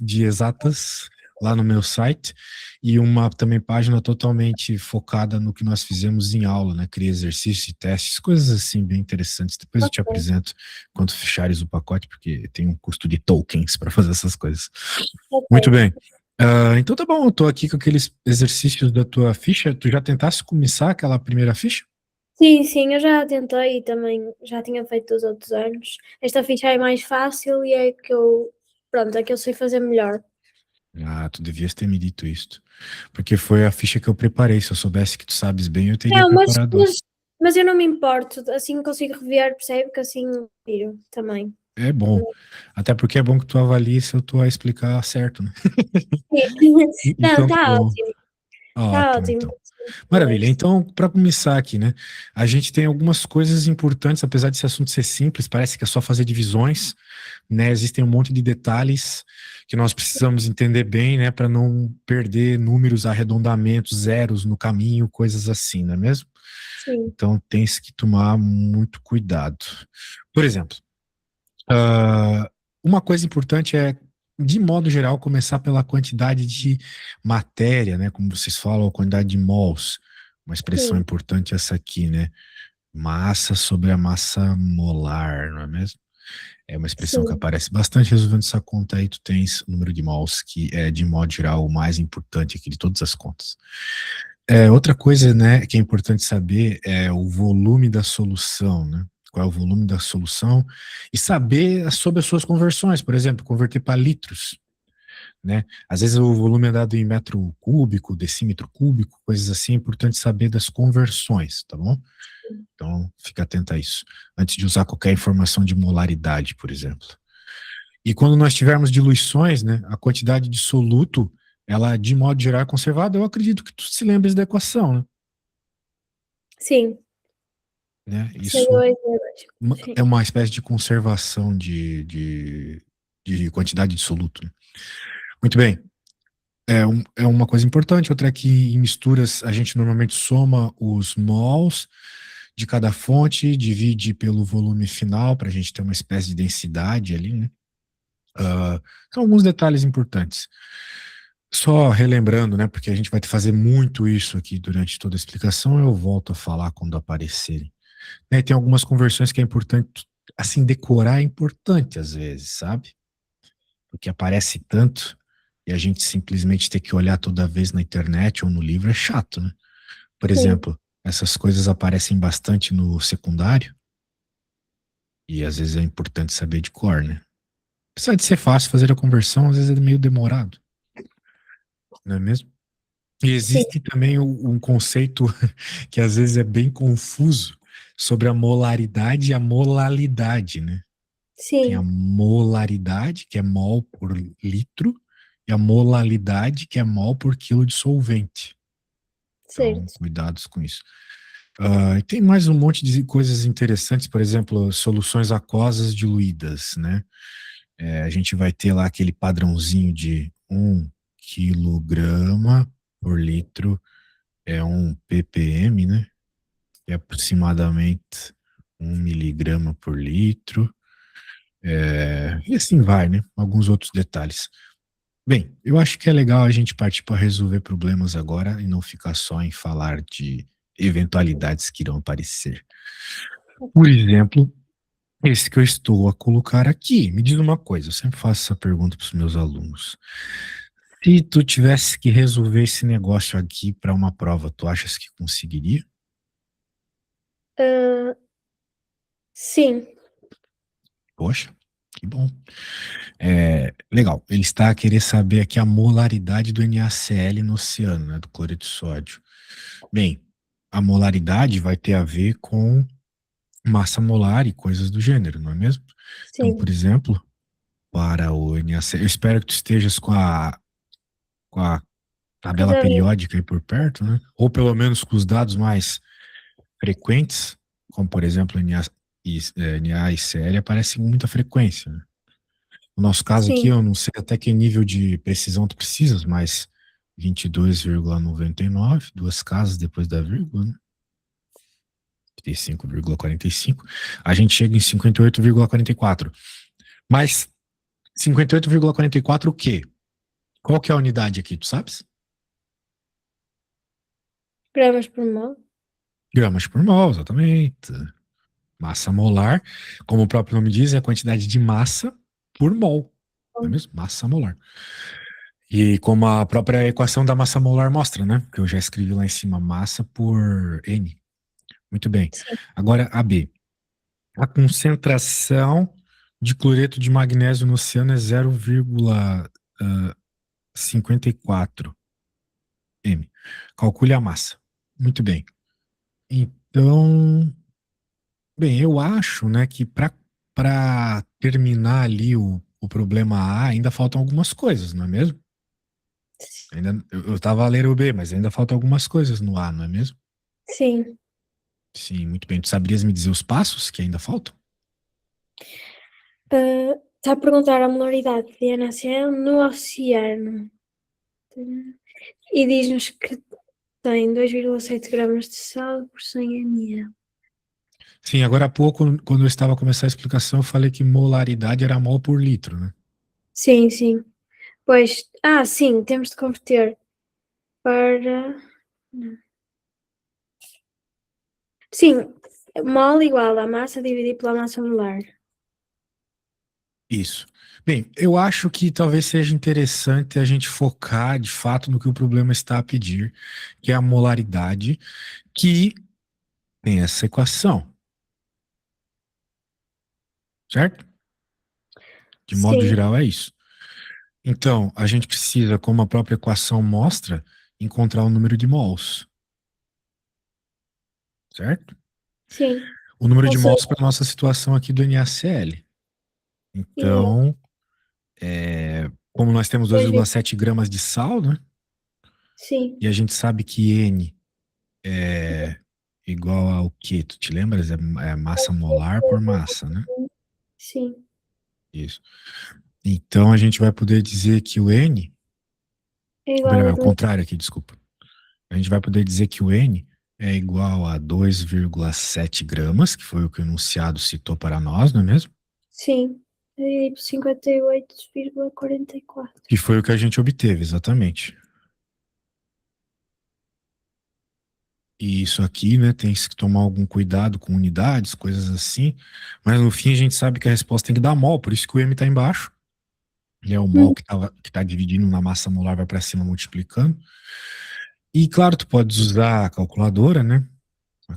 de exatas lá no meu site e uma também página totalmente focada no que nós fizemos em aula, né? Cria exercícios e testes, coisas assim bem interessantes. Depois eu te Ok, apresento quando fechares o pacote, porque tem um custo de tokens para fazer essas coisas. Muito ok. bem. Então tá bom, eu tô aqui com aqueles exercícios da tua ficha. Tu já tentaste começar aquela primeira ficha? Sim, sim, eu já tentei e também já tinha feito os outros anos. Esta ficha é mais fácil e é que eu, pronto, é que eu sei fazer melhor. Ah, tu devias ter me dito isso. Porque foi a ficha que eu preparei. Se eu soubesse que tu sabes bem, eu teria Não, preparado outra. mas eu não me importo, assim consigo rever, percebe que assim tiro também. É bom. Até porque é bom que tu avalie se eu tô a explicar certo, né? Não, Então tá bom. está Ótimo, ótimo, então. o Maravilha. resto. Então, para começar aqui, né? A gente tem algumas coisas importantes, apesar desse assunto ser simples, parece que é só fazer divisões, né? Existem um monte de detalhes que nós precisamos entender bem, né? Para não perder números, arredondamentos, zeros no caminho, coisas assim, não é mesmo? Sim, Então, tem que tomar muito cuidado. Por exemplo, uma coisa importante é, de modo geral, começar pela quantidade de matéria, né? Como vocês falam, a quantidade de mols. Uma expressão sim, importante é essa aqui, né? Massa sobre a massa molar, não é mesmo? É uma expressão que sim, aparece bastante resolvendo essa conta aí. Tu tens o número de mols, que é, de modo geral, o mais importante aqui de todas as contas. Outra coisa, né, que é importante saber é o volume da solução, né? Qual é o volume da solução e saber sobre as suas conversões, por exemplo, converter para litros, né? Às vezes o volume é dado em metro cúbico, decímetro cúbico, coisas assim, é importante saber das conversões, tá bom? Então, fica atento a isso, antes de usar qualquer informação de molaridade, por exemplo. E quando nós tivermos diluições, né, a quantidade de soluto, ela, de modo geral, é conservada. Eu acredito que tu se lembres da equação, né? sim. Isso CO2, é sim, uma espécie de conservação de quantidade de soluto, né? Muito bem. É uma coisa importante. Outra é que em misturas a gente normalmente soma os mols de cada fonte, divide pelo volume final para a gente ter uma espécie de densidade ali, né? São alguns detalhes importantes. Só relembrando, né? Porque a gente vai fazer muito isso aqui durante toda a explicação, eu volto a falar quando aparecerem. Né, tem algumas conversões que é importante, assim, decorar é importante às vezes, sabe? Porque aparece tanto e a gente simplesmente ter que olhar toda vez na internet ou no livro é chato, né? Por sim, exemplo, essas coisas aparecem bastante no secundário e às vezes é importante saber de cor, né? Apesar de ser fácil fazer a conversão, às vezes é meio demorado, não é mesmo? E sim, existe também um conceito que às vezes é bem confuso sobre a molaridade e a molalidade, né? Tem a sim, molaridade, que é mol por litro, e a molalidade, que é mol por quilo de solvente. Então, certo. cuidados com isso. E tem mais um monte de coisas interessantes, por exemplo, soluções aquosas diluídas, né? A gente vai ter lá aquele padrãozinho de 1 quilograma por litro, é 1 ppm, né? Que é aproximadamente 1 miligrama por litro. E assim vai, né? Alguns outros detalhes. Bem, eu acho que é legal a gente partir para resolver problemas agora e não ficar só em falar de eventualidades que irão aparecer. Por exemplo, esse que eu estou a colocar aqui. Me diz uma coisa, eu sempre faço essa pergunta para os meus alunos. Se tu tivesse que resolver esse negócio aqui para uma prova, tu achas que conseguiria? Ah, sim, Poxa, que bom. Legal. Ele está a querer saber aqui a molaridade do NaCl no oceano, né, do cloreto de sódio. Bem, a molaridade vai ter a ver com massa molar e coisas do gênero, não é mesmo? Então, por sim, exemplo, para o NaCl, eu espero que tu estejas com a tabela caderno, periódica aí por perto, né? Ou pelo menos com os dados mais frequentes, como por exemplo Na e Cl, aparecem com muita frequência, né? No nosso caso aqui, sim, eu não sei até que nível de precisão tu precisas, mas 22,99, duas casas depois da vírgula, né? 35,45. A gente chega em 58,44. Mas 58,44 o quê? Qual que é a unidade aqui, tu sabes? Gramas por mol? Gramas por mol, exatamente. Massa molar, como o próprio nome diz, é a quantidade de massa por mol, não é mesmo? Massa molar. E como a própria equação da massa molar mostra, né? Que eu já escrevi lá em cima, massa por N. Muito bem. Sim, Agora, a B. A concentração de cloreto de magnésio no oceano é 0,54 m. Calcule a massa. Muito bem. Então, bem, eu acho, né, que para terminar ali o problema A, ainda faltam algumas coisas, não é mesmo? Ainda, eu tava a ler o B, mas ainda faltam algumas coisas no A, não é mesmo? sim. Sim, muito bem. Tu saberias me dizer os passos que ainda faltam? Está a perguntar a molaridade de NaCl no oceano e diz-nos que tem 2,7 gramas de sal por 100 ml. Sim, agora há pouco, quando eu estava a começar a explicação, eu falei que molaridade era mol por litro, né? Sim, sim. Pois, sim, temos de converter para. Sim, mol igual a massa dividido pela massa molar. Isso. Bem, eu acho que talvez seja interessante a gente focar de fato no que o problema está a pedir, que é a molaridade, que tem essa equação, certo? De modo Sim, geral, é isso. Então, a gente precisa, como a própria equação mostra, encontrar o número de mols, certo? sim. O número Ou de seja, mols para a nossa situação aqui do NaCl. e Então, como nós temos dois 2,7 gramas de sal, né? sim, E a gente sabe que N é igual ao quê? Tu te lembras? É massa molar por massa, né? sim, Isso. Então a gente vai poder dizer que o N, é ou igual melhor, a é o 2, contrário aqui, desculpa. A gente vai poder dizer que o N é igual a 2,7 gramas, que foi o que o enunciado citou para nós, não é mesmo? sim, e 58,44. Que foi o que a gente obteve, exatamente. E isso aqui, né, tem que tomar algum cuidado com unidades, coisas assim. Mas no fim a gente sabe que a resposta tem que dar mol, por isso que o M está embaixo. E é o mol Hum, que tá dividindo na massa molar, vai para cima multiplicando. E claro, tu podes usar a calculadora, né?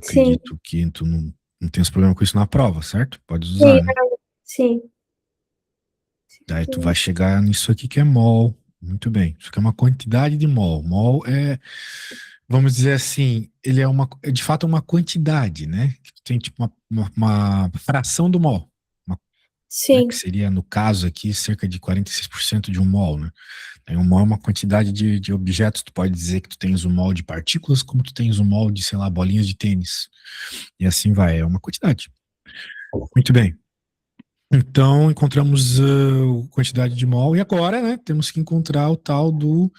sim, Acredito que tu não tens problema com isso na prova, certo? Podes usar, sim, né? sim. Daí tu vai chegar nisso aqui que é mol. Muito bem. Isso aqui é uma quantidade de mol. Mol é, vamos dizer assim, ele é de fato uma quantidade, né? Tem tipo uma fração do mol, uma, né? Que Sim, seria, no caso aqui, cerca de 46% de um mol, né? Aí um mol é uma quantidade de objetos. Tu pode dizer que tu tens um mol de partículas, como tu tens um mol de, sei lá, bolinhas de tênis. E assim vai, é uma quantidade. Muito bem. Então, encontramos a quantidade de mol e agora, né, temos que encontrar o tal do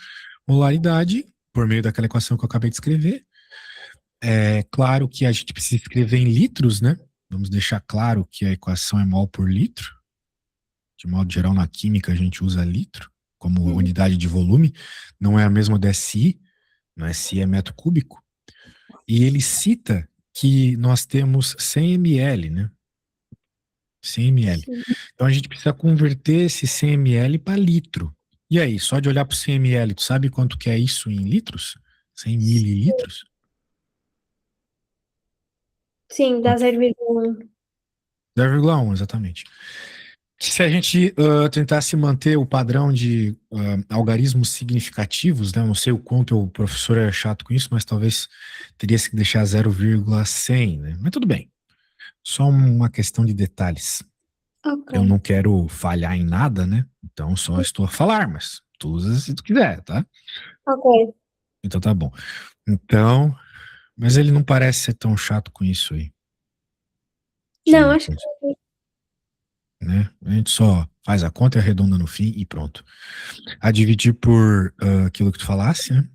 molaridade por meio daquela equação que eu acabei de escrever. É claro que a gente precisa escrever em litros, né? Vamos deixar claro que a equação é mol por litro. De modo geral, na química a gente usa litro como uhum, unidade de volume. Não é a mesma da SI, no SI é metro cúbico. E ele cita que nós temos 100 ml, né? 100 ml. sim, Então a gente precisa converter esse 100 ml para litro. E aí, só de olhar para o 100 ml, tu sabe quanto que é isso em litros? 100 mililitros? sim, dá 0,1. 0,1, exatamente. Se a gente tentasse manter o padrão de algarismos significativos, né? Eu não sei o quanto o professor é chato com isso, mas talvez teria que deixar 0,100, né? Mas tudo bem. Só uma questão de detalhes. Ok, Eu não quero falhar em nada, né? Então só estou a falar, mas tu usa se tu quiser, tá? ok. Então tá bom. Então, mas ele não parece ser tão chato com isso aí, Não, de, acho que né? A gente só faz a conta e arredonda no fim e pronto. A dividir por aquilo que tu falasse, né?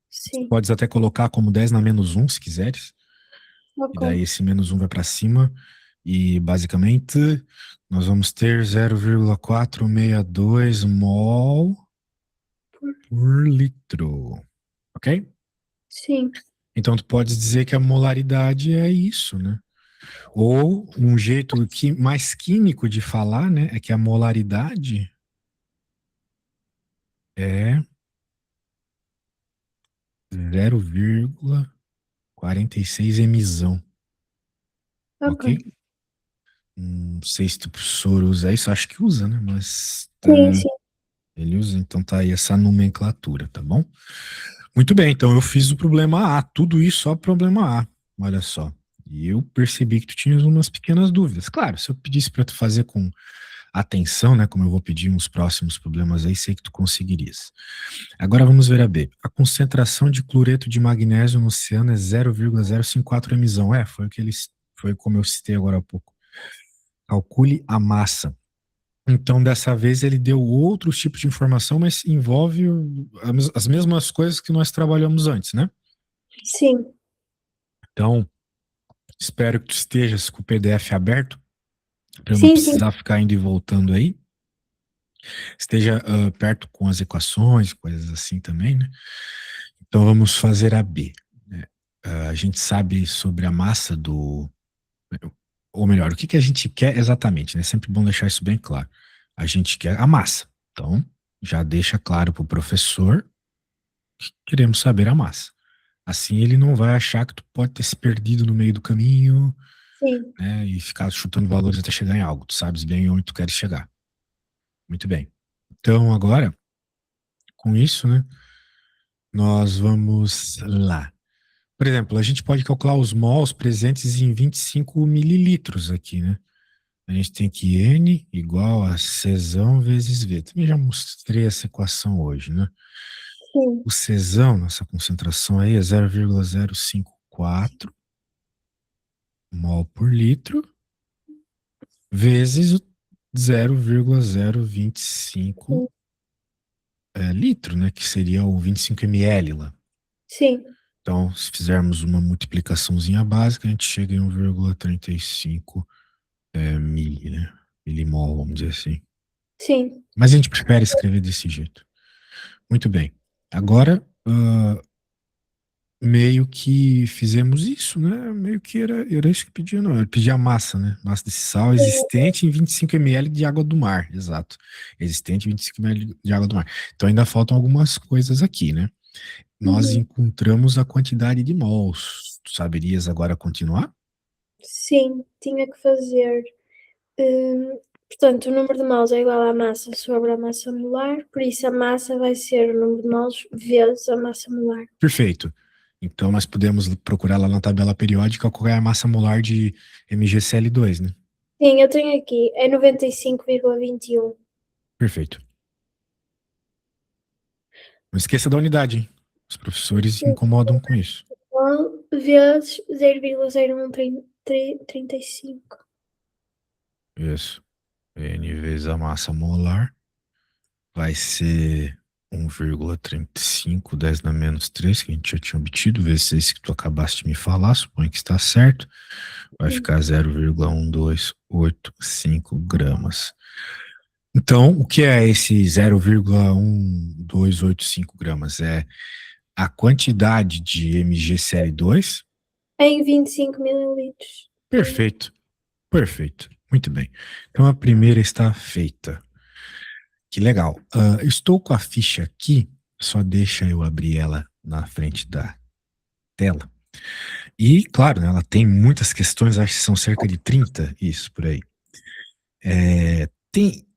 sim. Podes até colocar como 10 na menos um, se quiseres. E Ok, daí esse menos um vai para cima. E basicamente nós vamos ter 0,462 mol por litro, ok? Sim, Então tu pode dizer que a molaridade é isso, né? Ou um jeito mais químico de falar, né, é que a molaridade é 0,46 emisão, ok. ok? Não sei se tu professor usa isso, acho que usa, né? Mas Sim, sim, ele usa, então tá aí essa nomenclatura, tá bom? Muito bem, então eu fiz o problema A, tudo isso só problema A, olha só. E eu percebi que tu tinhas umas pequenas dúvidas. Claro, se eu pedisse para tu fazer com atenção, né, como eu vou pedir uns próximos problemas aí, sei que tu conseguirias. Agora vamos ver a B. A concentração de cloreto de magnésio no oceano é 0,054 emisão. Foi como eu citei agora há pouco. Calcule a massa. Então, dessa vez, ele deu outros tipos de informação, mas envolve as mesmas coisas que nós trabalhamos antes, né? sim, Então, espero que tu estejas com o PDF aberto, para eu não sim, sim, precisar ficar indo e voltando aí. Esteja perto com as equações, coisas assim também, né? Então, vamos fazer a B, né? A gente sabe sobre a massa ou melhor, o que que a gente quer exatamente, né? É sempre bom deixar isso bem claro. A gente quer a massa. Então, já deixa claro para o professor que queremos saber a massa. Assim ele não vai achar que tu pode ter se perdido no meio do caminho, sim. né? E ficar chutando valores até chegar em algo. Tu sabes bem onde tu queres chegar. Muito bem. Então, agora, com isso, né? Nós vamos lá. Por exemplo, a gente pode calcular os mols presentes em 25 mililitros aqui, né? A gente tem que N igual a Czão vezes V. Também já mostrei essa equação hoje, né? Sim, O Czão, nossa concentração aí é 0,054 mol por litro, vezes o 0,025 sim, litro, né? Que seria o 25 ml lá. sim, Então, se fizermos uma multiplicaçãozinha básica, a gente chega em 1,35 né? Milimol, vamos dizer assim. sim, Mas a gente prefere escrever desse jeito. Muito bem. Agora, meio que fizemos isso, né? Meio que era isso que pedia, não. Eu pedia a massa, né? Massa desse sal sim. existente em 25 ml de água do mar, exato. Existente em 25 ml de água do mar. Então ainda faltam algumas coisas aqui, né? Nós Uhum. encontramos a quantidade de mols. Tu saberias agora continuar? Sim, tinha que fazer. hum, Portanto, o número de mols é igual à massa sobre a massa molar, por isso a massa vai ser o número de mols vezes a massa molar. Perfeito. Então nós podemos procurar lá na tabela periódica qual é a massa molar de MgCl2, né? Sim, eu tenho aqui, é 95,21. Perfeito. Não esqueça da unidade, hein? Os professores incomodam com isso. Mol vezes 0,0135. Isso. N vezes a massa molar vai ser 1,35, 10 na menos 3 que a gente já tinha obtido, vezes esse que tu acabaste de me falar, suponho que está certo. Vai Sim, ficar 0,1285 gramas. Então, o que é esse 0,1285 gramas? É a quantidade de MgCl2. em 25 mililitros. Perfeito, perfeito. Muito bem. Então, a primeira está feita. Que legal. Estou com a ficha aqui, só deixa eu abrir ela na frente da tela. E, claro, né, ela tem muitas questões, acho que são cerca de 30, isso, por aí.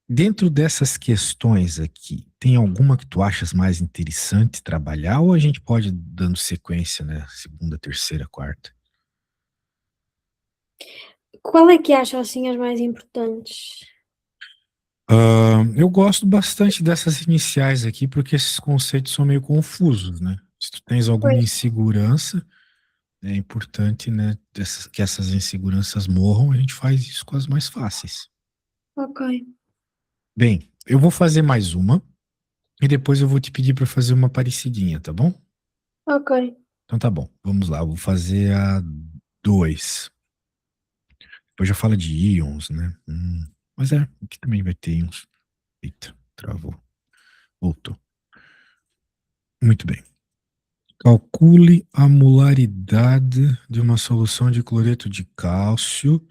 Dentro dessas questões aqui, tem alguma que tu achas mais interessante trabalhar ou a gente pode ir dando sequência, né? Segunda, terceira, quarta? Qual é que acham assim as mais importantes? Eu gosto bastante dessas iniciais aqui porque esses conceitos são meio confusos, né? Se tu tens alguma Pois, insegurança, é importante, né, que essas inseguranças morram, a gente faz isso com as mais fáceis. ok, Bem, eu vou fazer mais uma e depois eu vou te pedir para fazer uma parecidinha, tá bom? ok. Então tá bom, vamos lá, eu vou fazer a 2. Depois já fala de íons, né? Mas aqui também vai ter íons. Eita, travou. Voltou. Muito bem. Calcule a molaridade de uma solução de cloreto de cálcio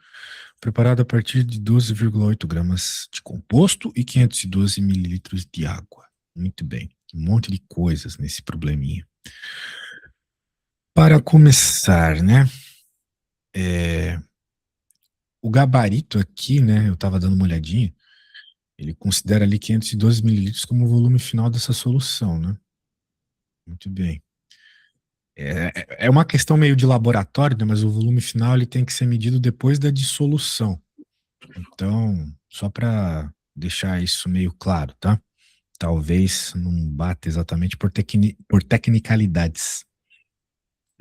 preparada a partir de 12,8 gramas de composto e 512 mililitros de água. Muito bem. Um monte de coisas nesse probleminha. Para começar, né? O gabarito aqui, né? Eu estava dando uma olhadinha. Ele considera ali 512 mililitros como o volume final dessa solução, né? Muito bem. É uma questão meio de laboratório, né? Mas o volume final ele tem que ser medido depois da dissolução. Então, só para deixar isso meio claro, tá? Talvez não bata exatamente por tecnicalidades.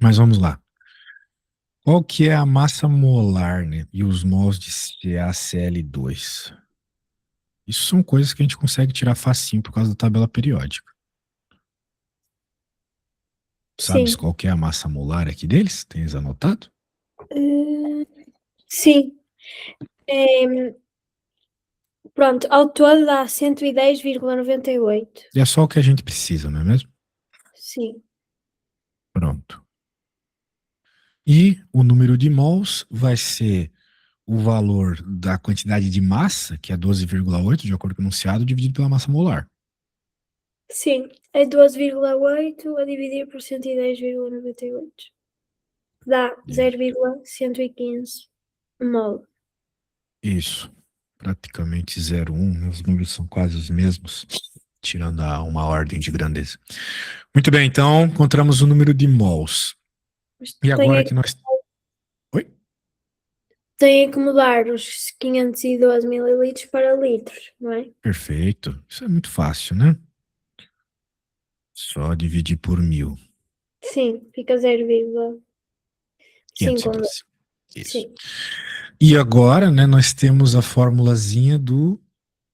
Mas vamos lá. Qual que é a massa molar, né? E os mols de CaCl2? Isso são coisas que a gente consegue tirar facinho por causa da tabela periódica. Sabes Sim. qual que é a massa molar aqui deles? Tens anotado? Sim. Pronto, ao todo dá 110,98. E é só o que a gente precisa, não é mesmo? Sim. Pronto. E o número de mols vai ser o valor da quantidade de massa, que é 12,8, de acordo com o enunciado, dividido pela massa molar. Sim. É 12,8 a dividir por 110,98. Dá 0,115 mol. Isso. Praticamente 0,1, né? Os números são quase os mesmos, tirando uma ordem de grandeza. Muito bem, então encontramos o número de mols. Mas E agora que nós. Oi? tem que mudar os 512 mililitros para litros, não é? Perfeito. Isso é muito fácil, né? Só dividir por 1.000. Sim, fica 0,5. 512. Isso. Sim, E agora, né, nós temos a formulazinha do.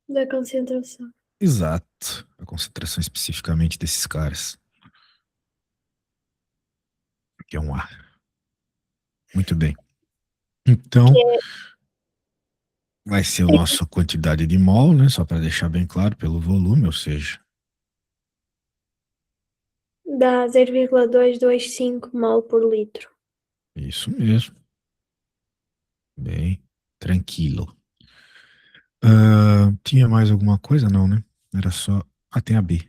da concentração. Exato. A concentração especificamente desses caras. Que é um A. Muito bem. Então, Que é, vai ser a nossa quantidade de mol, né? Só para deixar bem claro, pelo volume, ou seja, dá 0,225 mol por litro. isso mesmo. Bem, tranquilo. Tinha mais alguma coisa? Não, né? Era só. Ah, tem a B.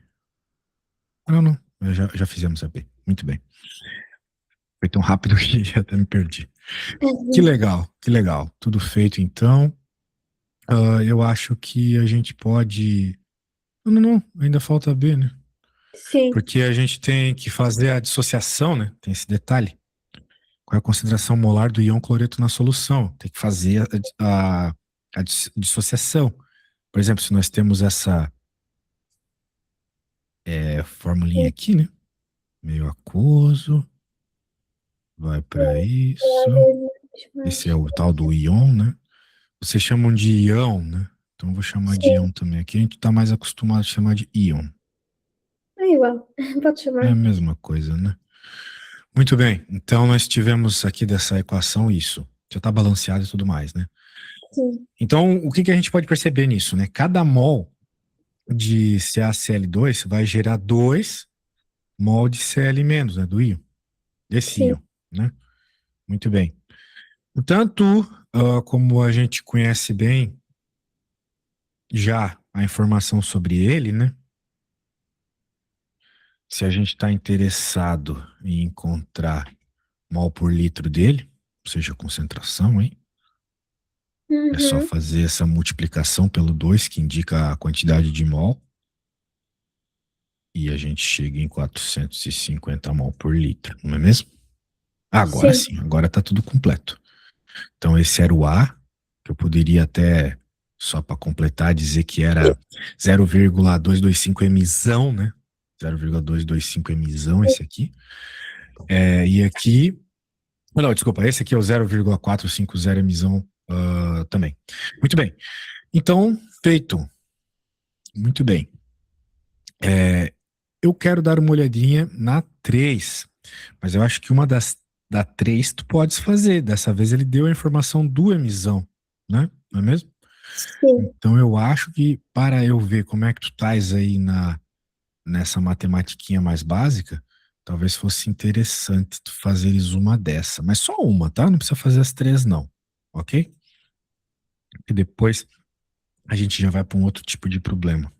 Ah, não, não. Já fizemos a B. Muito bem. Foi tão rápido que até me perdi. Que legal, que legal. Tudo feito então. Eu acho que a gente pode. Não, não, não. Ainda falta a B, né? Sim, Porque a gente tem que fazer a dissociação, né? Tem esse detalhe. Qual é a concentração molar do íon cloreto na solução? Tem que fazer a dissociação. Por exemplo, se nós temos essa formulinha aqui, né? Meio aquoso, vai para isso. Esse é o tal do íon, né? Vocês chamam de íon, né? Então eu vou chamar de sim, íon também. Aqui a gente está mais acostumado a chamar de íon. é igual, pode É a chamar. mesma coisa, né? Muito bem. Então nós tivemos aqui dessa equação isso. Já está balanceado e tudo mais, né? Sim, Então, o que a gente pode perceber nisso, né? Cada mol de CaCl2 vai gerar 2 mol de Cl-, né? Do íon. Desse sim, íon, né? Muito bem. Portanto, como a gente conhece bem já a informação sobre ele, né? Se a gente está interessado em encontrar mol por litro dele, ou seja, concentração, hein? É só uhum, fazer essa multiplicação pelo 2, que indica a quantidade de mol, e a gente chega em 450 mol por litro, não é mesmo? Agora sim, sim, agora está tudo completo. Então esse era o A, que eu poderia até, só para completar, dizer que era 0,225 emissão, né? 0,225 emissão esse aqui. E aqui, não, desculpa, esse aqui é o 0,450 emissão também. Muito bem. Então, feito. Muito bem. Eu quero dar uma olhadinha na 3, mas eu acho que uma das Da 3 tu podes fazer. Dessa vez ele deu a informação do emisão, né? Não é mesmo? Sim, Então eu acho que para eu ver como é que tu estás aí nessa matematiquinha mais básica, talvez fosse interessante tu fazeres uma dessa. Mas só uma, tá? Não precisa fazer as três, não. Ok? E depois a gente já vai para um outro tipo de problema.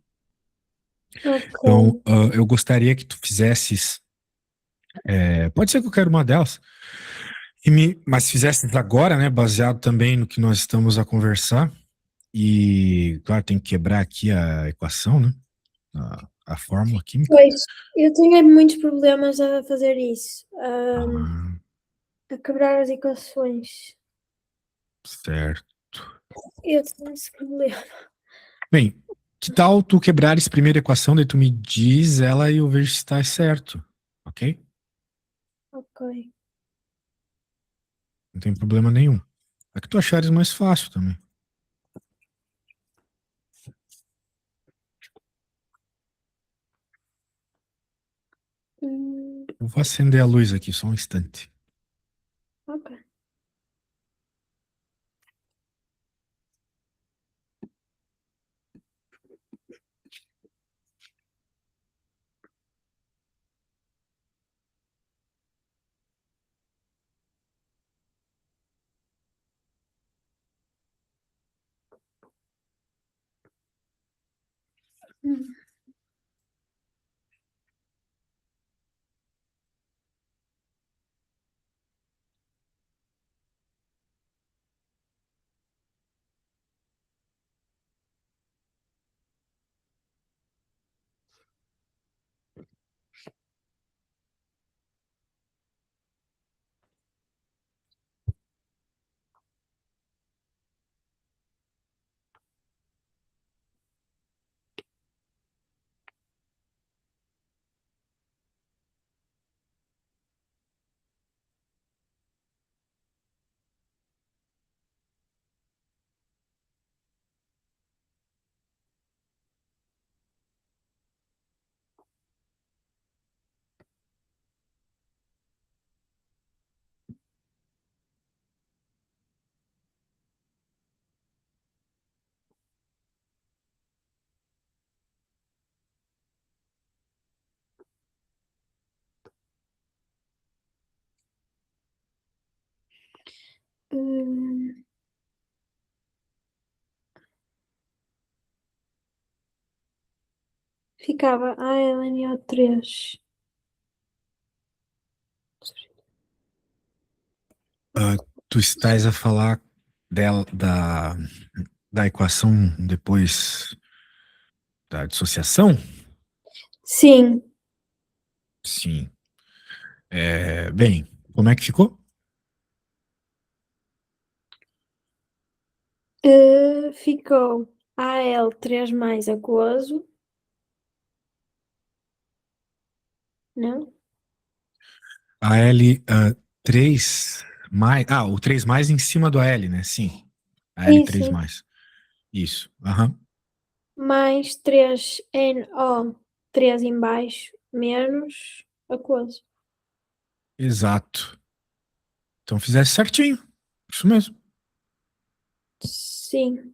Então, ok. eu gostaria que tu fizesses. Pode ser qualquer uma delas. Mas fizesses agora, né? Baseado também no que nós estamos a conversar. E, claro, tem que quebrar aqui a equação, né? A fórmula química. Pois, eu tenho muitos problemas a fazer isso, Ah, a quebrar as equações. certo. Eu tenho esse problema. Bem, que tal tu quebrares primeiro a equação, daí tu me diz ela e eu vejo se está certo, ok? Ok. Não tem problema nenhum. É que tu achares mais fácil também. Hum, Eu vou acender a luz aqui, só um instante. ok. Hum, hum, ficava ALNO3. Ah, tu estás a falar da equação depois da dissociação? Sim, Sim. Bem, como é que ficou? ficou AL3 mais aquoso, não? A L 3 mais. Ah, o 3 mais em cima do AL, né? Sim. A L 3 Isso, mais. Isso. Aham. mais 3NO3 em baixo, menos aquoso. Exato. Então fizesse certinho. Isso mesmo. Sim.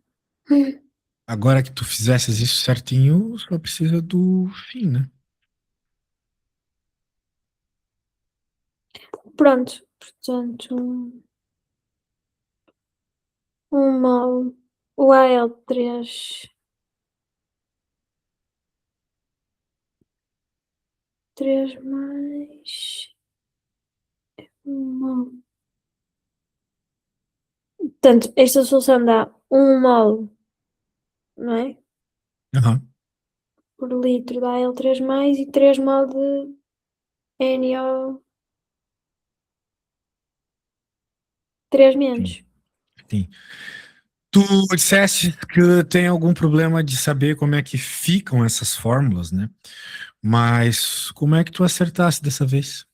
Agora que tu fizesses isso certinho, só precisa do fim, né? Pronto, portanto, mol, o AL3, 3 mais um mol. Portanto, esta solução dá um mol, não é? Aham. Por litro da AL3 mais e 3 mol de NO3 Sim, menos. sim. Tu disseste que tem algum problema de saber como é que ficam essas fórmulas, né? Mas como é que tu acertasse dessa vez?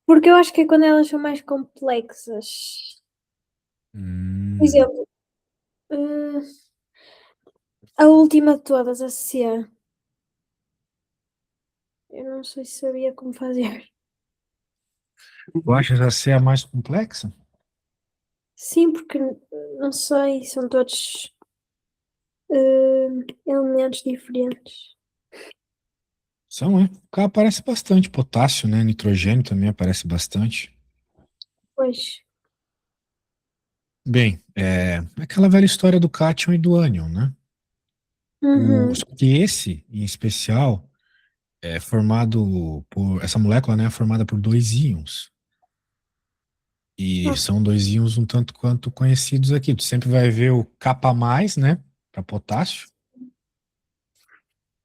Porque eu acho que é quando elas são mais complexas. Por Hum, exemplo, eh, a última de todas, a C, eu não sei se sabia como fazer. Tu acha ser a mais complexa? Sim, porque não sei, são todos elementos diferentes. São, é. O K aparece bastante, potássio, né? Nitrogênio também aparece bastante. Pois. Bem, é aquela velha história do cátion e do ânion, né? Uhum. Só que esse, em especial, é formado por. Essa molécula, né, é formada por dois íons. E Ok. são dois íons um tanto quanto conhecidos aqui. Tu sempre vai ver o K+, né? Para potássio.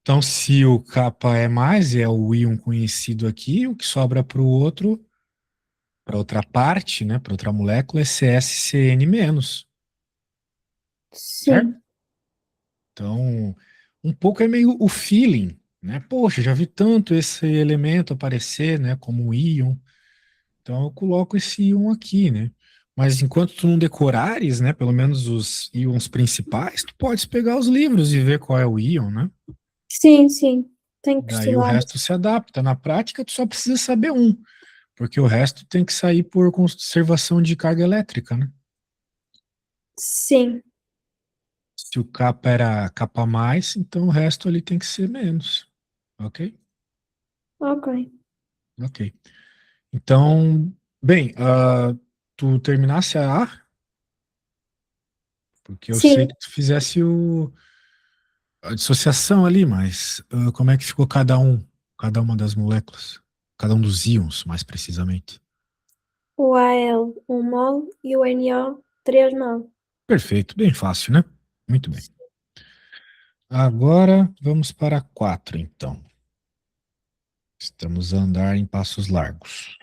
Então, se o K é mais, é o íon conhecido aqui, o que sobra para o outro, para outra parte, né? Para outra molécula, é CSCN-, certo? Sim. Então, um pouco é meio o feeling, né? Poxa, já vi tanto esse elemento aparecer, né? Como um íon. Então eu coloco esse íon aqui, né? Mas enquanto tu não decorares, né, pelo menos os íons principais, tu podes pegar os livros e ver qual é o íon, né? Sim, sim. Tenho que Daí o estudar. resto se adapta. Na prática, tu só precisa saber um, porque o resto tem que sair por conservação de carga elétrica, né? Sim. Se o capa era capa mais, então o resto ali tem que ser menos. Ok? Ok. Ok. Então, bem, tu terminasse a A, porque eu sei Sim. que tu fizesse a dissociação ali, mas como é que ficou cada uma das moléculas? Cada um dos íons, mais precisamente. O Al, 1 mol e o NO, 3 mol. Perfeito, bem fácil, né? Muito bem. Agora vamos para 4, então. Estamos a andar em passos largos.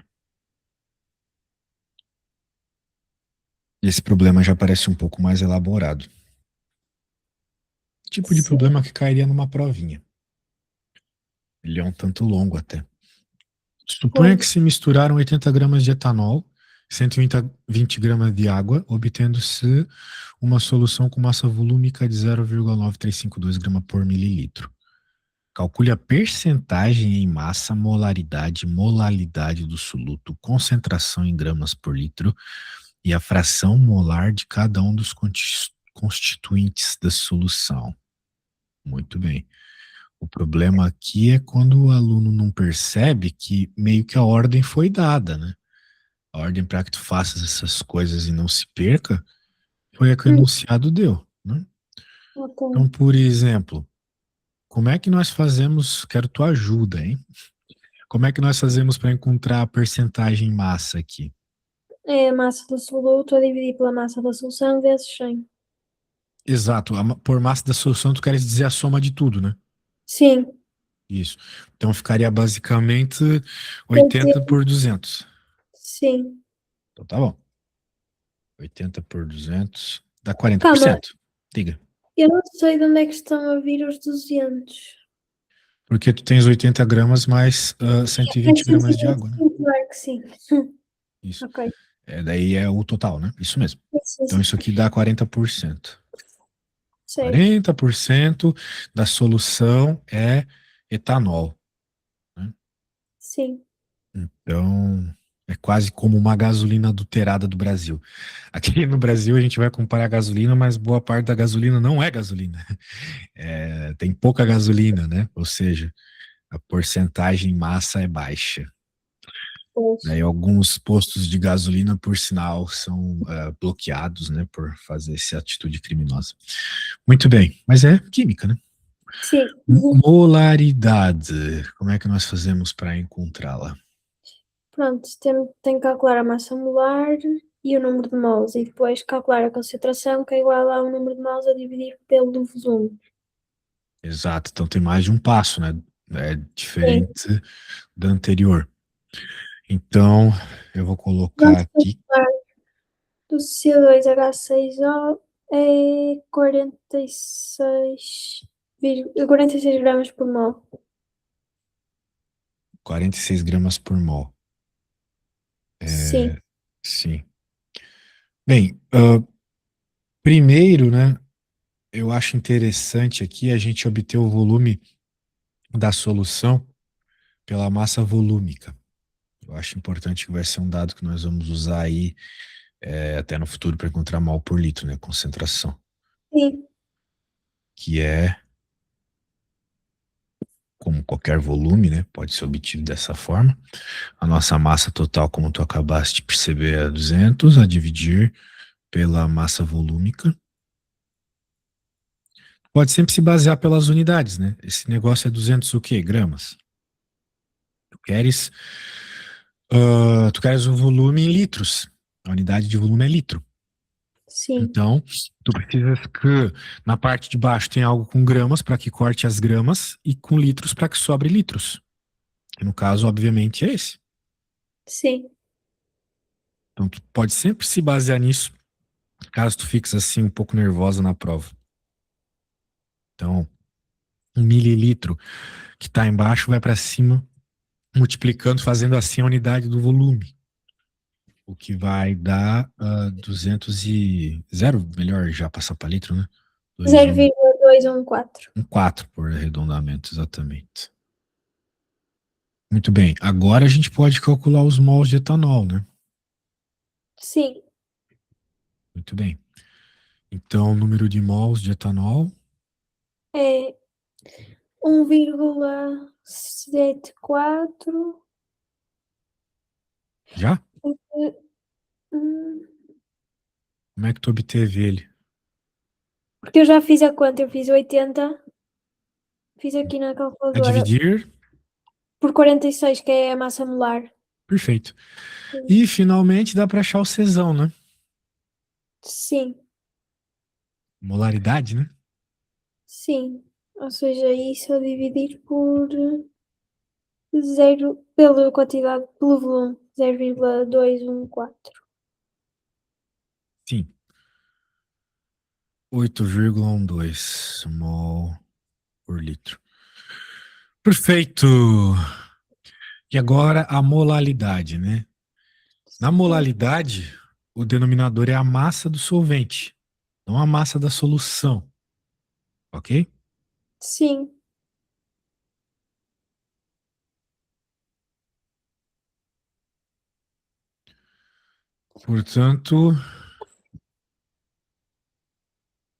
Esse problema já parece um pouco mais elaborado. Tipo de Sim. problema que cairia numa provinha. Ele é um tanto longo até. Suponha que Pois. se misturaram 80 gramas de etanol, 120 gramas de água, obtendo-se uma solução com massa volúmica de 0,9352 gramas por mililitro. Calcule a percentagem em massa, molaridade, molalidade do soluto, concentração em gramas por litro e a fração molar de cada um dos constituintes da solução. Muito bem. O problema aqui é quando o aluno não percebe que meio que a ordem foi dada, né? A ordem para que tu faças essas coisas e não se perca foi a que o Hum, enunciado deu, né? ok. Então, por exemplo, como é que nós fazemos? Quero tua ajuda, hein? Como é que nós fazemos para encontrar a percentagem em massa aqui? É a massa do soluto a dividir pela massa da solução vezes 100. Exato, por massa da solução, tu queres dizer a soma de tudo, né? Sim. Isso. Então ficaria basicamente Quer 80 dizer, por 200. sim. Então tá bom. 80 por 200 dá Calma, 40%. Diga. eu não sei de onde é que estão a vir os 200. Porque tu tens 80 gramas mais É 120 gramas de água, né? 125, claro que sim. Isso. Ok. Daí é o total, né? Isso mesmo. Sim, Então sim. isso aqui dá 40%. Certo. 40% da solução é etanol, né? Sim. Então é quase como uma gasolina adulterada do Brasil. Aqui no Brasil a gente vai comparar gasolina, mas boa parte da gasolina não é gasolina. Tem pouca gasolina, né? Ou seja, a porcentagem em massa é baixa. Pois. Daí alguns postos de gasolina, por sinal, são bloqueados, né, por fazer essa atitude criminosa. Muito bem, mas é química, né? Sim. Uhum. Molaridade. Como é que nós fazemos para encontrá-la? Pronto, tem que calcular a massa molar e o número de mols e depois calcular a concentração, que é igual ao número de mols a dividir pelo volume. Exato, então tem mais de um passo, né? É Sim. diferente da anterior. Então, eu vou colocar Vamos aqui calcular do CO2H6O é 46 gramas por mol. 46 gramas por mol. Sim. Sim. Bem, primeiro, né, eu acho interessante aqui a gente obter o volume da solução pela massa volúmica. Eu acho importante que vai ser um dado que nós vamos usar aí até no futuro para encontrar mol por litro, né? Concentração, Sim, que é, como qualquer volume, né? Pode ser obtido dessa forma. A nossa massa total, como tu acabaste de perceber, é 200 a dividir pela massa volúmica. Pode sempre se basear pelas unidades, né? Esse negócio é 200 o quê? Gramas. Tu queres, tu queres o volume em litros. A unidade de volume é litro. sim, Então, tu precisas que na parte de baixo tem algo com gramas para que corte as gramas e com litros para que sobre litros. Que no caso, obviamente, é esse. sim. Então, tu pode sempre se basear nisso, caso tu fiques assim um pouco nervosa na prova. Então, 1 mililitro que está embaixo vai para cima, multiplicando, fazendo assim a unidade do volume. O que vai dar 200 e... Zero, melhor já passar para litro, né? 2, 1, 0,214. 4 por arredondamento, exatamente. Muito bem. Agora a gente pode calcular os mols de etanol, né? Sim, Muito bem. Então, o número de mols de etanol, é 1,74. já? Hum, Como é que tu obteve ele? Porque eu já fiz a conta, eu fiz 80, fiz aqui na A calculadora, dividir? por 46, que é a massa molar. Perfeito. E, finalmente, dá para achar o Czão, né? Sim, Molaridade, né? sim. Ou seja, isso a dividir por zero, pela quantidade, pelo volume, 0,214. Sim. 8,12 mol por litro. Perfeito. E agora a molalidade, né? Na Sim, molalidade, o denominador é a massa do solvente, não a massa da solução, ok? sim. Portanto,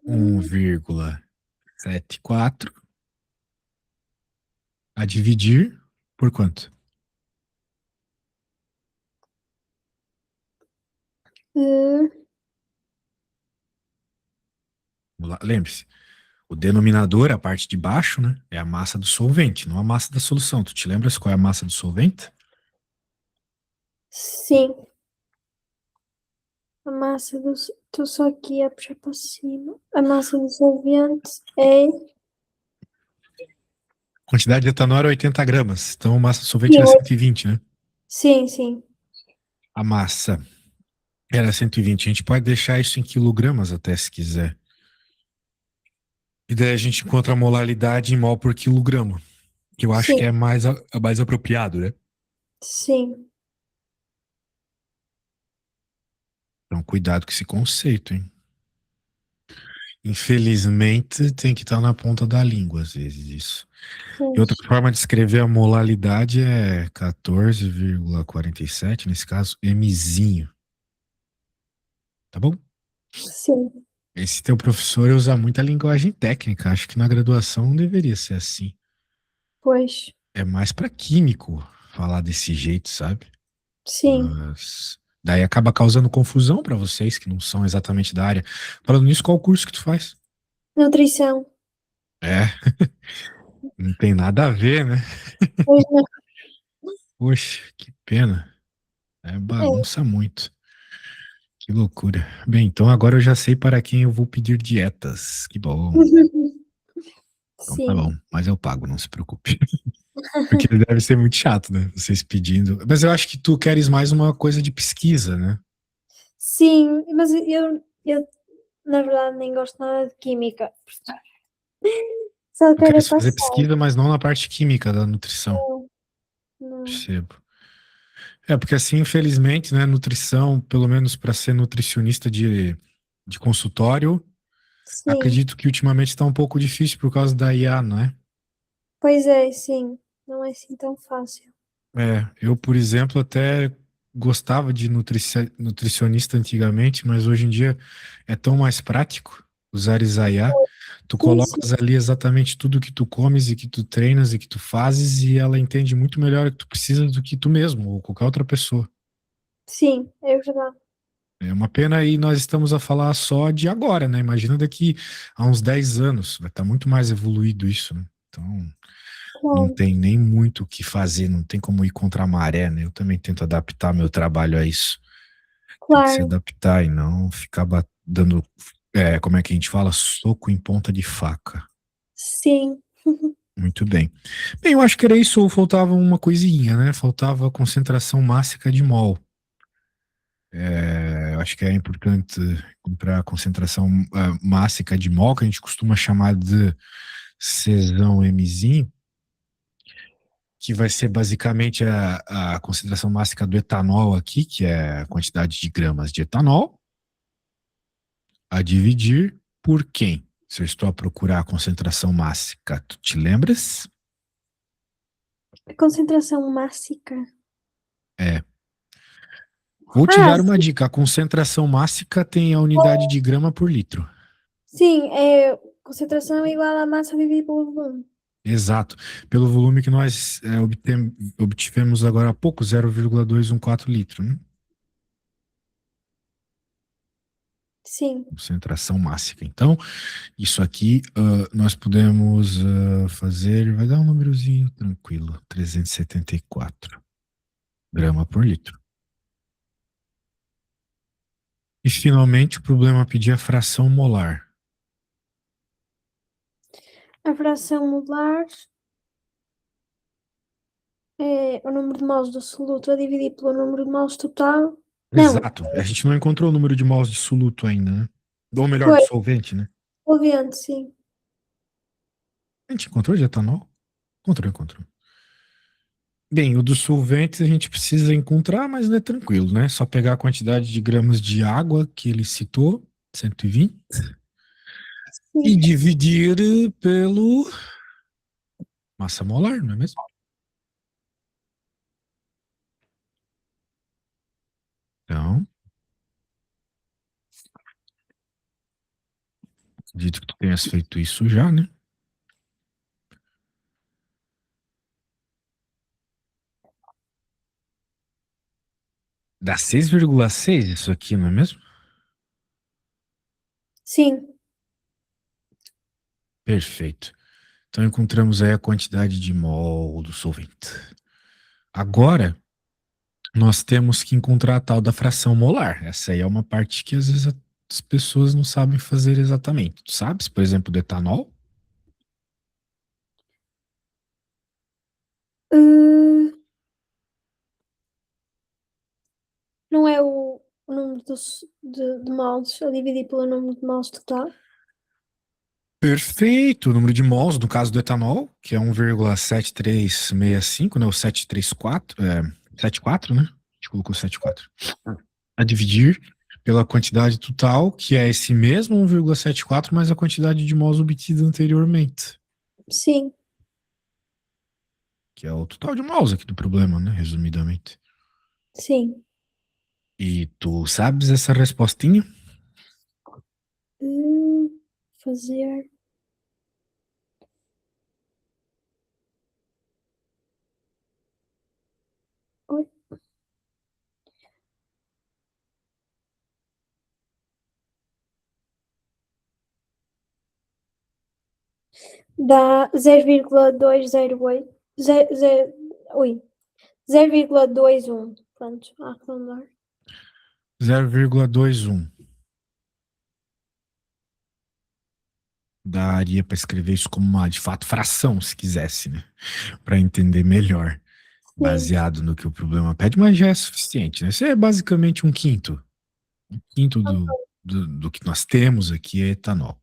Hum, 1,74 a dividir por quanto? eh, Lembre-se, o denominador, a parte de baixo, né, é a massa do solvente, não a massa da solução. Tu te lembras qual é a massa do solvente? sim. A massa do. Estou só aqui a puxar para cima. A massa do solvente é. A quantidade de etanol era 80 gramas, então a massa do solvente Sim, era 120, né? sim, sim. A massa era 120. A gente pode deixar isso em quilogramas até se quiser. E daí a gente encontra a molaridade em mol por quilograma, que eu acho que Sim, é mais apropriado, né? sim. Então, cuidado com esse conceito, hein? Infelizmente, tem que estar na ponta da língua, às vezes, isso. E outra Pois. forma de escrever a molalidade é 14,47, nesse caso, Mzinho. Tá bom? Sim, Esse teu professor usa muita linguagem técnica. Acho que na graduação não deveria ser assim. pois. É mais para químico falar desse jeito, sabe? Sim. Mas daí acaba causando confusão para vocês que não são exatamente da área. Falando nisso, qual o curso que tu faz? Nutrição. É, não tem nada a ver, né? Pois não. Poxa, que pena. É, É. bagunça muito. Que loucura. Bem, então agora eu já sei para quem eu vou pedir dietas. Que bom. Então tá bom, Sim. mas eu pago, não se preocupe. Porque deve ser muito chato, né? Vocês pedindo. Mas eu acho que tu queres mais uma coisa de pesquisa, né? Sim, mas eu na verdade nem gosto nada de química. Só Tu quero é queres fazer passar. pesquisa, mas não na parte química da nutrição. Não, não. Percebo. É, porque assim, infelizmente, né, nutrição, pelo menos para ser nutricionista de consultório, Sim, acredito que ultimamente está um pouco difícil por causa da IA, não é? pois é, sim. Não é assim tão fácil. Eu, por exemplo, até gostava de nutricionista antigamente, mas hoje em dia é tão mais prático usar Isaiah. Tu Sim, sim, colocas ali exatamente tudo que tu comes e que tu treinas e que tu fazes e ela entende muito melhor o que tu precisa do que tu mesmo ou qualquer outra pessoa. sim, é verdade. É uma pena e nós estamos a falar só de agora, né? Imagina daqui a uns 10 anos, vai estar muito mais evoluído isso, né? Então, não Claro, tem nem muito o que fazer, não tem como ir contra a maré, né? Eu também tento adaptar meu trabalho a isso. Tem que se claro, adaptar e não ficar dando, como é que a gente fala? Soco em ponta de faca. sim. Muito bem. Bem, eu acho que era isso, ou faltava uma coisinha, né? Faltava concentração máxima de mol. Eu acho que é importante encontrar a concentração máxima de mol, que a gente costuma chamar de cesão Mzinho, que vai ser basicamente a concentração máxima do etanol aqui, que é a quantidade de gramas de etanol, a dividir por quem? Se eu estou a procurar a concentração máxima, tu te lembras? A concentração máxima. É. Vou te Ah, dar uma dica: a concentração máxima tem a unidade de grama por litro. sim, é concentração é igual à massa dividida pelo volume. Exato. Pelo volume que nós obtivemos agora há pouco, 0,214 litros, né? Sim, Concentração máxima. Então, isso aqui nós podemos fazer, vai dar um númerozinho tranquilo, 374 grama por litro. E finalmente o problema é pedir a fração molar. a fração molar é o número de mols do soluto a dividir pelo número de mols total. Não, Exato. A gente não encontrou o número de mols de soluto ainda, né? Ou melhor, do foi solvente, né? solvente, sim. A gente encontrou de etanol? Encontrou. Bem, o dos solventes a gente precisa encontrar, mas não é tranquilo, né? Só pegar a quantidade de gramas de água que ele citou, 120, e Sim, dividir pelo massa molar, não é mesmo? Então, acredito que tu tenhas feito isso já, né? Dá 6,6 isso aqui, não é mesmo? sim, Perfeito. Então encontramos aí a quantidade de mol do solvente. Agora, nós temos que encontrar a tal da fração molar. Essa aí é uma parte que às vezes as pessoas não sabem fazer exatamente. Tu sabes, por exemplo, do etanol? Uh, não é o número de mols a dividir pelo número de mols total? Perfeito. O número de mols, no caso do etanol, que é 1,7365, né? O 734, 74, né? A gente colocou 74. A dividir pela quantidade total, que é esse mesmo 1,74, mais a quantidade de mols obtida anteriormente, Sim, que é o total de mols aqui do problema, né? Resumidamente. sim. E tu sabes essa respostinha? Uh, fazer. Oi. Dá 0,208. Ui, 0,21. Pronto, a arredondar. 0,21. Daria para escrever isso como uma, de fato, fração, se quisesse, né? Para entender melhor, Sim, baseado no que o problema pede, mas já é suficiente, né? Isso é basicamente um quinto. Um quinto do que nós temos aqui é etanol.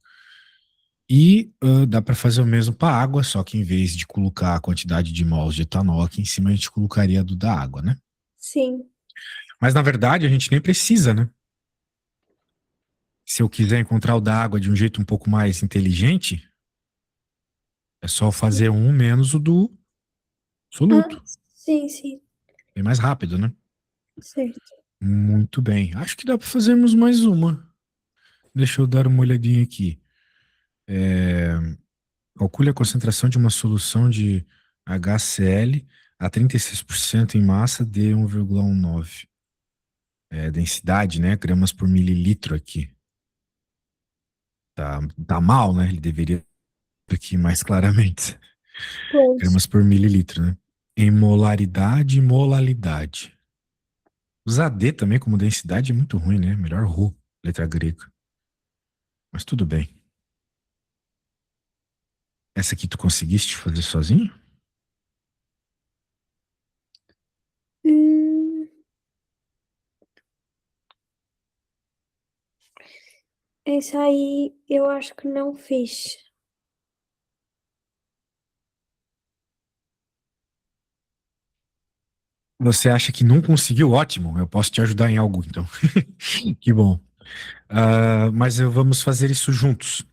E dá para fazer o mesmo para água, só que em vez de colocar a quantidade de mols de etanol aqui em cima, a gente colocaria do da água, né? sim. Mas na verdade a gente nem precisa, né? Se eu quiser encontrar o da água de um jeito um pouco mais inteligente, é só fazer um menos o do Ah, soluto. Sim, sim, Bem mais rápido, né? certo. Muito bem. Acho que dá para fazermos mais uma. Deixa eu dar uma olhadinha aqui. É, calcule a concentração de uma solução de HCl a 36% em massa de 1,19. É, densidade, né? Gramas por mililitro aqui. Tá mal, né? Ele deveria aqui mais claramente. Pois, Gramas por mililitro, né? Em molaridade e molalidade. Usar D também como densidade é muito ruim, né? Melhor Rho, letra grega. Mas tudo bem. Essa aqui tu conseguiste fazer sozinho? hum, essa aí eu acho que não fiz. Você acha que não conseguiu? Ótimo, eu posso te ajudar em algo, então. Que bom. Mas vamos fazer isso juntos.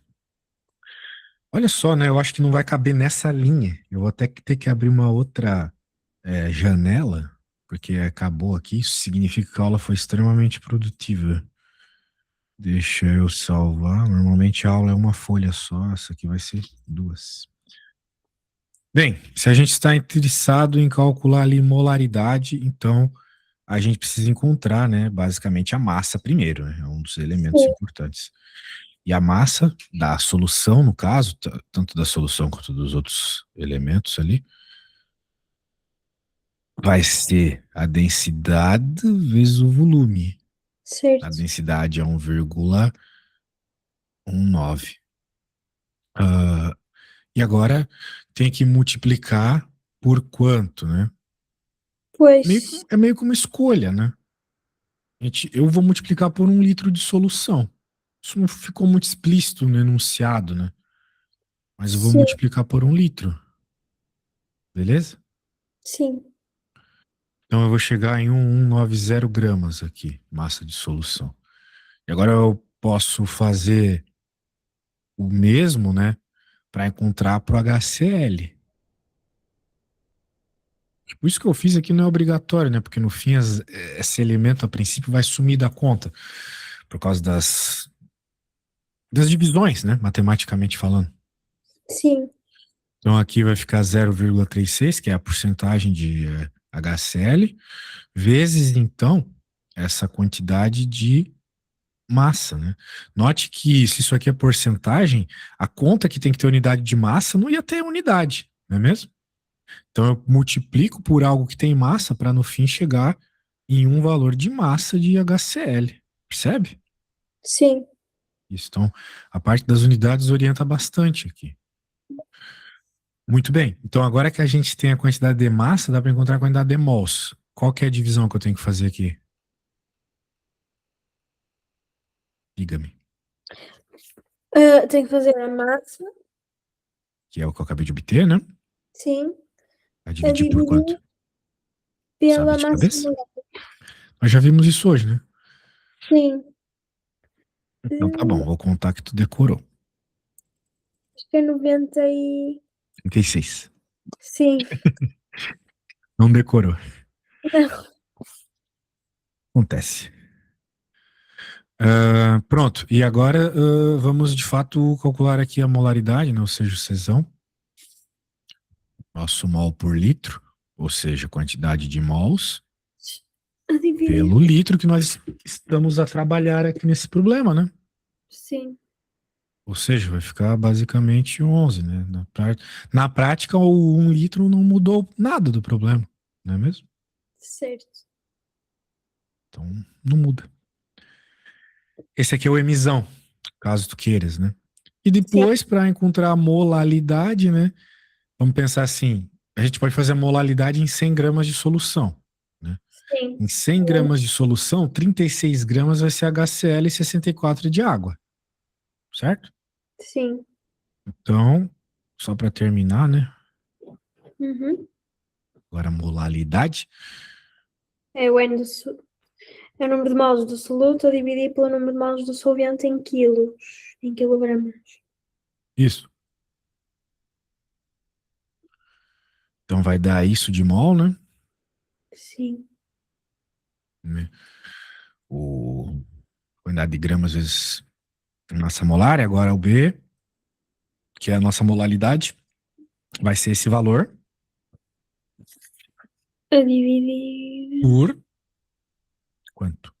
Olha só, né? Eu acho que não vai caber nessa linha. Eu vou até ter que abrir uma outra janela, porque acabou aqui. Isso significa que a aula foi extremamente produtiva. Deixa eu salvar. Normalmente a aula é uma folha só, essa aqui vai ser duas. Bem, se a gente está interessado em calcular ali molaridade, então a gente precisa encontrar, né, basicamente a massa primeiro, né, é um dos elementos Sim, importantes. E a massa da solução, no caso, tanto da solução quanto dos outros elementos ali, vai ser a densidade vezes o volume. A certo. densidade é 1,19. Ah, e agora tem que multiplicar por quanto, né? Pois, É meio que uma escolha, né? Eu vou multiplicar por 1 litro de solução. Isso não ficou muito explícito no enunciado, né? Mas eu vou sim, multiplicar por 1 litro, beleza? sim, Então eu vou chegar em 1,190 gramas aqui, massa de solução. E agora eu posso fazer o mesmo, né? Para encontrar pro HCl. Tipo, isso que eu fiz aqui não é obrigatório, né? Porque no fim esse elemento a princípio vai sumir da conta por causa das divisões, né? Matematicamente falando. sim, Então aqui vai ficar 0,36, que é a porcentagem de HCl, vezes então essa quantidade de massa, né? Note que se isso aqui é porcentagem, a conta que tem que ter unidade de massa não ia ter unidade, não é mesmo? Então eu multiplico por algo que tem massa para no fim chegar em um valor de massa de HCl. Percebe? sim, Isso. Então, a parte das unidades orienta bastante aqui. Muito bem. Então, agora que a gente tem a quantidade de massa, dá para encontrar a quantidade de mols. Qual que é a divisão que eu tenho que fazer aqui? Diga-me. tenho que fazer a massa, Que é o que eu acabei de obter, né? sim, A a dividir por quanto? dividir Sabe pela de massa cabeça? molar. Nós já vimos isso hoje, né? Sim, Então tá bom, hum, vou contar que tu decorou. acho que é 90 e... 36. Sim, Não decorou. não, Acontece. Pronto, e agora vamos de fato calcular aqui a molaridade, né? Ou seja, o Czão, nosso mol por litro, ou seja, quantidade de mols, a dividir, pelo litro que nós estamos a trabalhar aqui nesse problema, né? sim, Ou seja, vai ficar basicamente 11, né? Na prática, o 1 litro não mudou nada do problema, não é mesmo? certo, Então, não muda. Esse aqui é o emisão, caso tu queiras, né? E sim, depois, para encontrar a molalidade, né? Vamos pensar assim, a gente pode fazer a molalidade em 100 gramas de solução, né? sim, Em 100 gramas de solução, 36 gramas vai ser HCl e 64 de água, certo? sim, Então, só para terminar, né? uhum. Agora a molalidade. É o N é o número de moles do soluto a dividir pelo número de moles do solvente em quilos, em quilogramas. Isso. Então vai dar isso de mol, né? Sim. Né? O quantidade de gramas vezes massa molar, e agora o B, que é a nossa molaridade, vai ser esse valor A dividir por quanto?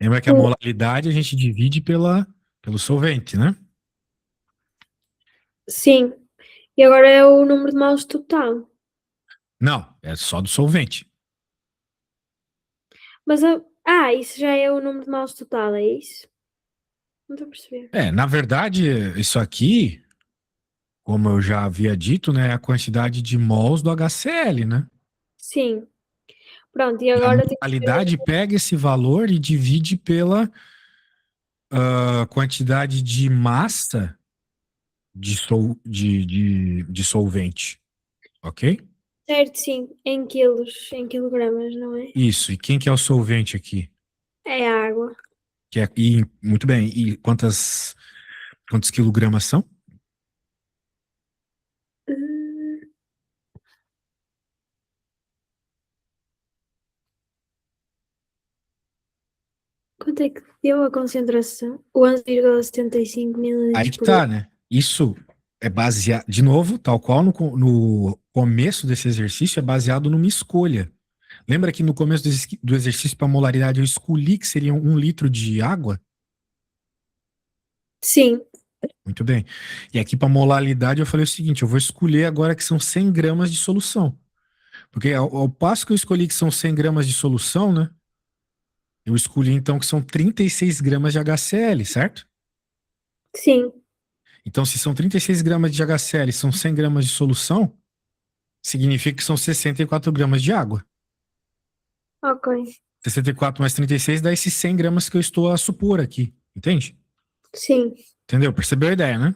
Lembra que a por. molaridade a gente divide pelo solvente, né? Sim. E agora é o número de moles total. Não, é só do solvente. Mas isso já é o número de moles total, é isso? Não estou a perceber. Na verdade, isso aqui, como eu já havia dito, né, é a quantidade de mols do HCl, né? Sim. Pronto, e E a agora tem que mortalidade pega esse valor e divide pela quantidade de massa de solvente, ok? certo, sim, em quilos, em quilogramas, não é? Isso. E quem que é o solvente aqui? É a água. Muito bem. E quantos quilogramas são? Hum, Quanto é que deu a concentração? 11,75 Aí mililitros que por litro. tá, né? Isso é baseado, de novo, tal qual no começo desse exercício, é baseado numa escolha. Lembra que no começo do exercício para molaridade eu escolhi que seria 1 litro de água? Sim, Muito bem. E aqui para molaridade eu falei o seguinte: eu vou escolher agora que são 100 gramas de solução. Porque ao passo que eu escolhi que são 100 gramas de solução, né? Eu escolhi então que são 36 gramas de HCl, certo? sim, Então, se são 36 gramas de HCl e são 100 gramas de solução, significa que são 64 gramas de água. ok. 64 mais 36 dá esses 100 gramas que eu estou a supor aqui, entende? Sim, Entendeu? Percebeu a ideia, né?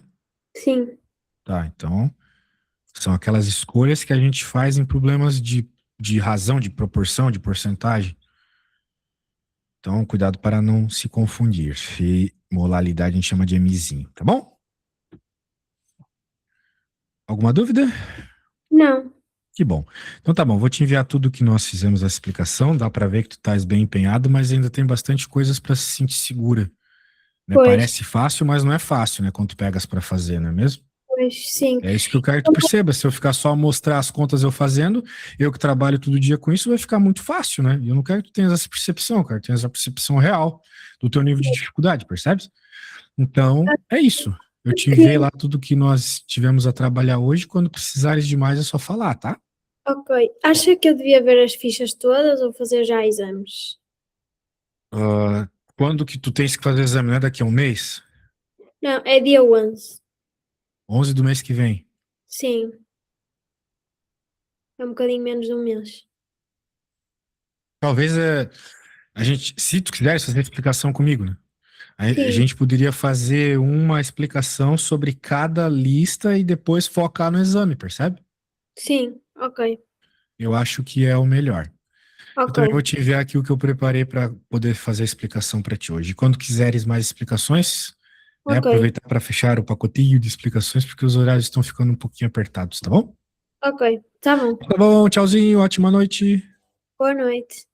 sim, Tá, então são aquelas escolhas que a gente faz em problemas de razão, de proporção, de porcentagem. Então, cuidado para não se confundir. E molaridade a gente chama de mzinho, tá bom? Alguma dúvida? não, Que bom. Então tá bom, vou te enviar tudo que nós fizemos essa explicação. Dá para ver que tu estás bem empenhado, mas ainda tem bastante coisas para se sentir segura, né? pois, Parece fácil, mas não é fácil, né? Quando tu pegas para fazer, não é mesmo? pois, sim. É isso que eu quero que tu perceba. Se eu ficar só a mostrar as contas eu fazendo, eu que trabalho todo dia com isso, vai ficar muito fácil, né? E eu não quero que tu tenhas essa percepção, eu quero que tu tenhas essa percepção real do teu nível de dificuldade, percebes? Então, é isso. Eu te enviei Sim, lá tudo que nós tivemos a trabalhar hoje. Quando precisares de mais, é só falar, tá? ok. Acha que eu devia ver as fichas todas ou fazer já exames? Ah, quando que tu tens que fazer o exame? Não é daqui a um mês? Não, é dia 11. 11 do mês que vem. Sim, é um bocadinho menos de um mês. Talvez a gente, se tu quiseres fazer explicação comigo, né? A Sim, gente poderia fazer uma explicação sobre cada lista e depois focar no exame, percebe? sim, ok, Eu acho que é o melhor. Eu ok, também vou te enviar aqui o que eu preparei para poder fazer a explicação para ti hoje. E quando quiseres mais explicações, né, ok, aproveitar para fechar o pacotinho de explicações, porque os horários estão ficando um pouquinho apertados, tá bom? ok. Tá bom. Tá bom, tchauzinho, ótima noite. Boa noite.